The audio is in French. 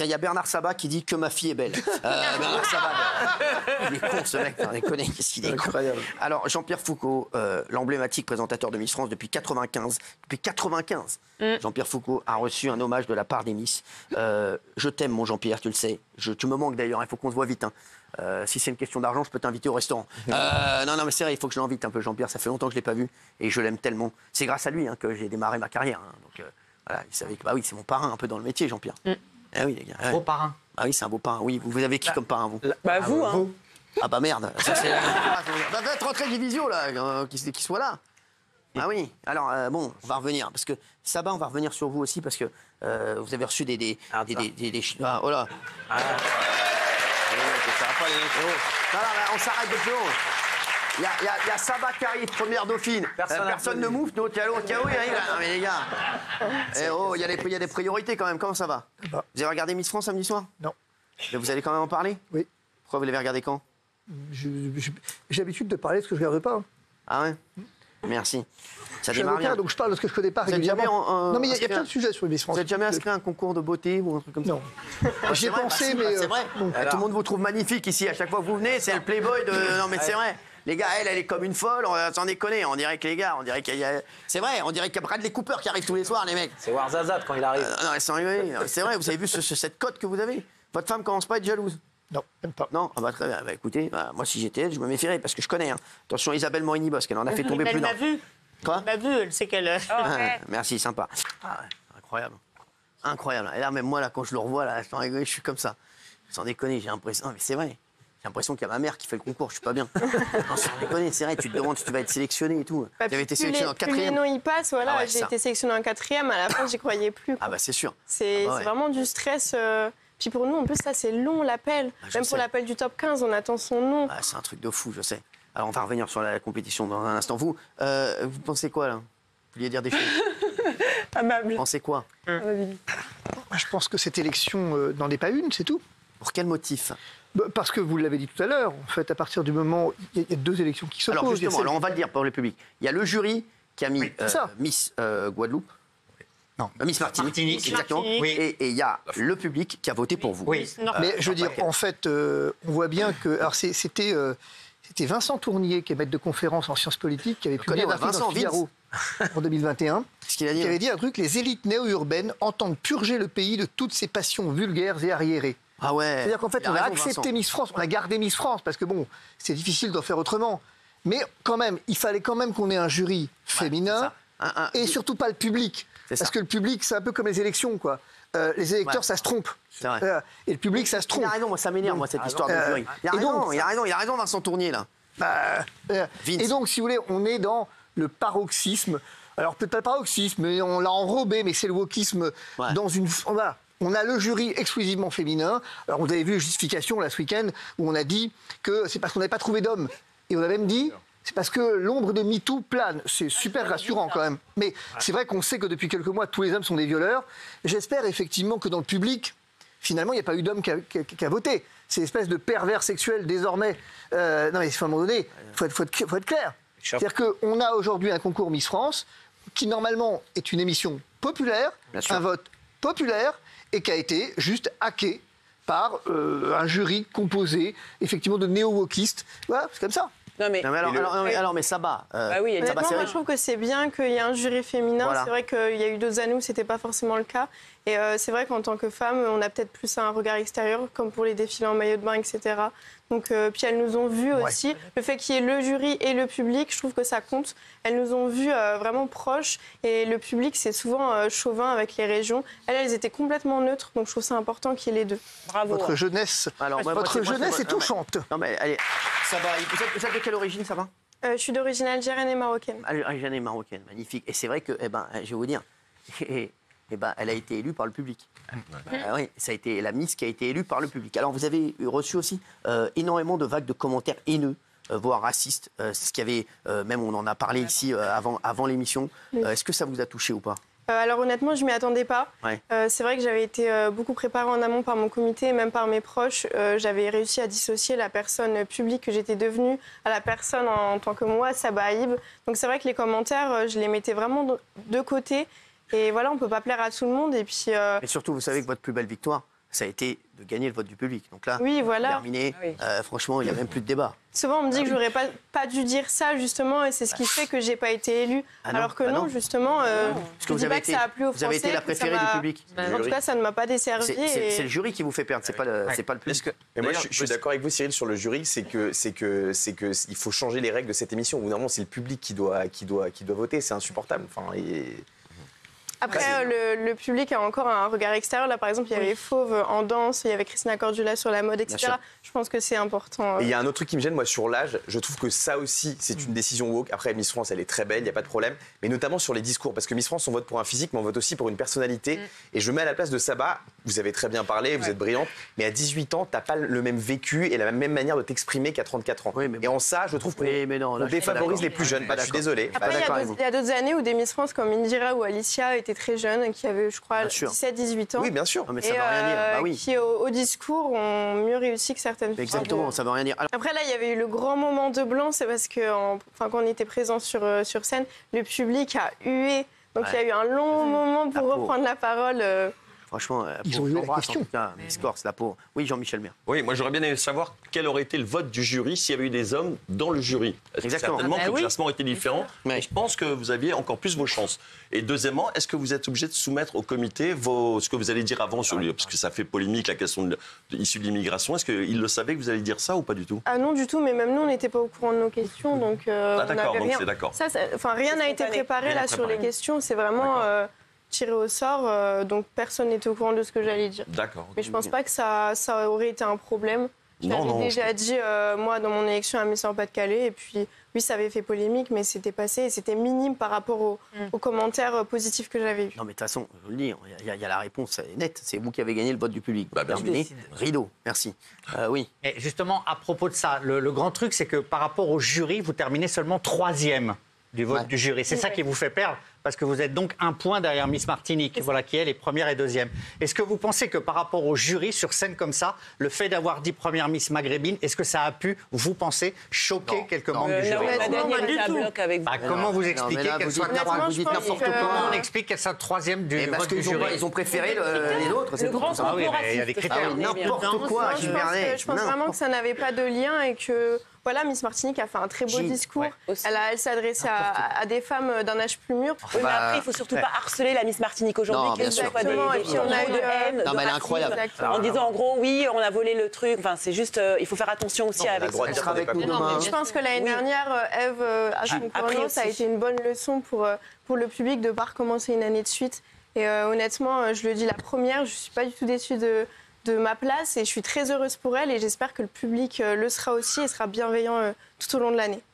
Il y a Bernard Sabat qui dit que ma fille est belle. Bernard Sabat, il est con ce mec, on déconne, qu'est-ce qu'il est incroyable. Alors Jean-Pierre Foucault, l'emblématique présentateur de Miss France depuis 95. Depuis 95, Jean-Pierre Foucault a reçu un hommage de la part des Miss. Je t'aime mon Jean-Pierre, tu le sais. Tu me manques d'ailleurs, il faut qu'on se voit vite. Hein. Si c'est une question d'argent, je peux t'inviter au restaurant. Non, mais c'est vrai, il faut que je l'invite un peu Jean-Pierre. Ça fait longtemps que je ne l'ai pas vu et je l'aime tellement. C'est grâce à lui hein, que j'ai démarré ma carrière. Hein. Donc voilà, il savait que bah oui, c'est mon parrain un peu dans le métier, Jean-Pierre. Ah oui, les gars. Beau parrain. Ah oui, c'est un beau parrain. Oui, vous avez qui comme parrain, vous? Bah vous, hein. Ah bah merde. Ça, c'est... Bah, faites rentrer Divisio, là, qu'il soit là. Ah oui. Alors, bon, on va revenir. Parce que, Sabat, on va revenir sur vous aussi, parce que vous avez reçu des ah, oh là. Ah. Ça va pas, les mecs. Oh. Non, on s'arrête de plus haut. Il y a Sabat qui arrive, première dauphine. Personne ne mouffe, l'autre, il y a l'autre qui arrive. Non, mais les gars. Il y a des priorités quand même. Comment ça va? Vous avez regardé Miss France samedi soir? Non. Mais vous allez quand même en parler? Oui. Pourquoi vous l'avez regardé quand? J'ai l'habitude de parler de ce que je ne regarde pas. Hein. Ah ouais? Merci. Ça je suis démarre avocat, bien. donc je parle de ce que je ne connais pas régulièrement. Non, mais il y a plein de sujets sur les Miss France. Vous n'avez jamais inscrit un concours de beauté ou un truc comme ça? Non. J'y ai pensé, mais... C'est vrai. Tout le monde vous trouve magnifique ici. À chaque fois que vous venez, c'est le playboy de... Non, mais c'est vrai. Les gars, elle est comme une folle, on s'en déconne. On dirait que les gars, on dirait qu'il y a... C'est vrai, on dirait qu'il y a Bradley Cooper qui arrive tous les soirs, les mecs. C'est Warzazat quand il arrive. Non, sans rigoler. C'est vrai, vous avez vu cette cote que vous avez? Votre femme commence pas à être jalouse? Non, même pas. Non, ah bah, très bien. Bah, écoutez, moi si j'étais elle, je me méfierais parce que je connais. Hein. Attention, Isabelle Morini-Bosque, elle en a fait tomber plus d'un. Elle m'a vu. Quoi? Elle m'a vu, elle sait qu'elle... Merci, sympa. Ah, ouais, incroyable. Incroyable. Et là, même moi, là, quand je le revois, là, sans rigoler, je suis comme ça. Sans déconner, j'ai l'impression... Non, mais c'est vrai. J'ai l'impression qu'il y a ma mère qui fait le concours, je suis pas bien. Non, sans déconner, c'est vrai, tu te demandes si tu vas être sélectionné et tout. Bah, tu avais été sélectionné en 4e. Plus les noms y passent, voilà, Ah ouais, j'ai été sélectionnée en 4e, à la fin, j'y croyais plus. Quoi. Ah bah c'est sûr. C'est vraiment du stress... Puis pour nous, en plus, ça, c'est long, l'appel. Même pour l'appel du top 15, on attend son nom. Ah, c'est un truc de fou, je sais. Alors, on va revenir sur la compétition dans un instant. Vous pensez quoi, là? Vous vouliez dire des choses? Amable. Vous pensez quoi? Je pense que cette élection n'en est pas une, c'est tout. Pour quel motif? Parce que vous l'avez dit tout à l'heure, en fait, à partir du moment... Il y a deux élections qui s'opposent. Alors, justement, on va le dire pour le public. Il y a le jury qui a mis Miss Guadeloupe. Non. Miss Martinique, exactement. Oui. Et il y a le public qui a voté pour vous. Oui. Mais je veux dire, en fait, on voit bien que... Alors, c'était Vincent Tournier, qui est maître de conférence en sciences politiques, qui avait publié un article dans le Figaro en 2021, qui avait dit un truc, les élites néo-urbaines entendent purger le pays de toutes ses passions vulgaires et arriérées. Ah ouais. C'est-à-dire qu'en fait, on a accepté Vincent. Miss France, on a gardé Miss France, parce que bon, c'est difficile d'en faire autrement. Mais quand même, il fallait quand même qu'on ait un jury féminin, et surtout pas le public. Parce que le public, c'est un peu comme les élections, quoi. Les électeurs, ça se trompe. Et le public, ça se trompe. Il a raison, moi, ça m'énerve, moi, cette histoire de jury. Il a raison, Vincent Tournier, là. Et donc, si vous voulez, on est dans le paroxysme. Alors, peut-être pas le paroxysme, mais on l'a enrobé, mais c'est le wokisme dans une... Voilà. On a le jury exclusivement féminin. Alors, vous avez vu la justification, là, ce week-end, où on a dit que c'est parce qu'on n'avait pas trouvé d'hommes. Et on a même dit... C'est parce que l'ombre de MeToo plane. C'est super rassurant quand même. Mais c'est vrai qu'on sait que depuis quelques mois, tous les hommes sont des violeurs. J'espère effectivement que dans le public, finalement, il n'y a pas eu d'homme qui a voté. C'est une espèce de pervers sexuel désormais. Non mais à un moment donné, il faut être clair. C'est-à-dire qu'on a aujourd'hui un concours Miss France qui normalement est une émission populaire, un vote populaire, et qui a été juste hacké par un jury composé effectivement de néo-wokistes. Voilà, c'est comme ça. Non mais alors, mais Sabat. Oui, honnêtement, moi, je trouve que c'est bien qu'il y ait un jury féminin. Voilà. C'est vrai qu'il y a eu d'autres années où c'était pas forcément le cas. Et c'est vrai qu'en tant que femme, on a peut-être plus un regard extérieur, comme pour les défilés en maillot de bain, etc. Donc, puis elles nous ont vus aussi. Le fait qu'il y ait le jury et le public, je trouve que ça compte. Elles nous ont vus vraiment proches. Et le public, c'est souvent chauvin avec les régions. Elles étaient complètement neutres. Donc, je trouve ça important qu'il y ait les deux. Bravo. Votre jeunesse, est touchante. Non, mais allez, Sabat, vous êtes de quelle origine, Sabat? Je suis d'origine algérienne et marocaine. Algérienne et marocaine, magnifique. Et c'est vrai que, je vais vous dire, elle a été élue par le public. Oui, ça a été la Miss qui a été élue par le public. Alors, vous avez reçu aussi énormément de vagues de commentaires haineux, voire racistes. C'est ce qu'il y avait, même on en a parlé ici avant l'émission. Est-ce que ça vous a touché ou pas? Alors honnêtement, je ne m'y attendais pas. C'est vrai que j'avais été beaucoup préparée en amont par mon comité et même par mes proches. J'avais réussi à dissocier la personne publique que j'étais devenue à la personne en tant que moi, Sabat Haïb. Donc c'est vrai que les commentaires, je les mettais vraiment de côté. Et voilà, on ne peut pas plaire à tout le monde. Et puis, surtout, vous savez que votre plus belle victoire, ça a été de gagner le vote du public. Donc là, oui, voilà. terminé. Franchement, il n'y a même plus de débat. Souvent, on me dit que j'aurais pas dû dire ça, justement, et c'est ce qui fait que j'ai pas été élue. Alors que non, justement, je ne dis pas que ça a plu aux Français. Vous avez été la préférée du public. En tout cas, ça ne m'a pas desservi. C'est le jury qui vous fait perdre, c'est pas le public. Mais moi, je suis d'accord avec vous, Cyril, sur le jury, c'est que il faut changer les règles de cette émission. Normalement, c'est le public qui doit voter, c'est insupportable. Enfin, Après, le public a encore un regard extérieur. Là, par exemple, il y avait Fauve en danse, il y avait Christina Cordula sur la mode, etc. Je pense que c'est important. Et il y a un autre truc qui me gêne, moi, sur l'âge. Je trouve que ça aussi, c'est une décision woke. Après, Miss France, elle est très belle, il n'y a pas de problème. Mais notamment sur les discours. Parce que Miss France, on vote pour un physique, mais on vote aussi pour une personnalité. Et je me mets à la place de Saba. Vous avez très bien parlé, vous êtes brillante. Mais à 18 ans, tu n'as pas le même vécu et la même manière de t'exprimer qu'à 34 ans. Et en ça, je trouve qu'on défavorise les plus jeunes. Je suis désolé. Après, il y a d'autres années où des Miss France comme Indira ou Alicia étaient très jeunes, qui avaient, je crois, 17-18 ans. Oui, bien sûr. Mais ça ne veut rien dire. Bah oui. Qui, au discours, ont mieux réussi que certaines femmes. Exactement, ça ne veut rien dire. Alors... Après, là, il y avait eu le grand moment de blanc, c'est parce que quand on était présent sur scène, le public a hué. Donc, il y a eu un long moment pour reprendre la parole. Franchement, ils ont eu la question. La pauvre. Oui, Jean-Michel Maire. Oui, moi j'aurais bien aimé savoir quel aurait été le vote du jury s'il y avait eu des hommes dans le jury. Certainement que le classement était différent. Mais je pense que vous aviez encore plus vos chances. Et deuxièmement, est-ce que vous êtes obligé de soumettre au comité ce que vous allez dire avant sur parce que ça fait polémique la question issue de l'immigration. Est-ce qu'ils le savaient que vous alliez dire ça ou pas du tout? Ah non, du tout. Mais même nous, on n'était pas au courant de nos questions, donc d'accord, donc c'est d'accord. Rien n'a été préparé là sur les questions. C'est vraiment tiré au sort, donc personne n'était au courant de ce que j'allais dire. D'accord. Mais je pense pas que ça aurait été un problème. Je l'avais déjà dit, moi, dans mon élection à Miss-Pas-de-Calais, et puis oui, ça avait fait polémique, mais c'était passé, et c'était minime par rapport aux commentaires positifs que j'avais eus. Non, mais de toute façon, je vous le dis, il y a la réponse nette, c'est vous qui avez gagné le vote du public. Terminé. Rideau, merci. Oui. Et justement, à propos de ça, le grand truc, c'est que par rapport au jury, vous terminez seulement 3e du vote du jury. C'est ça qui vous fait perdre, parce que vous êtes donc un point derrière Miss Martinique, qui elle est première et deuxième. Est-ce que vous pensez que par rapport au jury, sur scène comme ça, le fait d'avoir dit première Miss Maghrébine, est-ce que ça a pu, vous pensez, choquer quelques membres du jury? Comment vous expliquez qu'elle soit vous dites n'importe quoi. Comment on explique qu'elle soit 3e du vote du jury? Ils ont préféré les autres, c'est tout. Ah oui, mais il y a des critères. N'importe quoi, je pense vraiment que ça n'avait pas de lien et que... Voilà, Miss Martinique a fait un très beau discours. Elle s'est adressée à des femmes d'un âge plus mûr. Oui, mais après, il ne faut surtout pas harceler la Miss Martinique aujourd'hui. Exactement. Et puis on a eu de haine, non, mais elle est incroyable. En disant en gros, oui, on a volé le truc. Enfin, c'est juste, il faut faire attention aussi avec ça. Elle sera avec nous demain. Je pense que l'année dernière, Ève Assompron, ça a été une bonne leçon pour le public de ne pas recommencer une année de suite. Et honnêtement, je le dis la première, je ne suis pas du tout déçue de ma place et je suis très heureuse pour elle et j'espère que le public le sera aussi et sera bienveillant tout au long de l'année.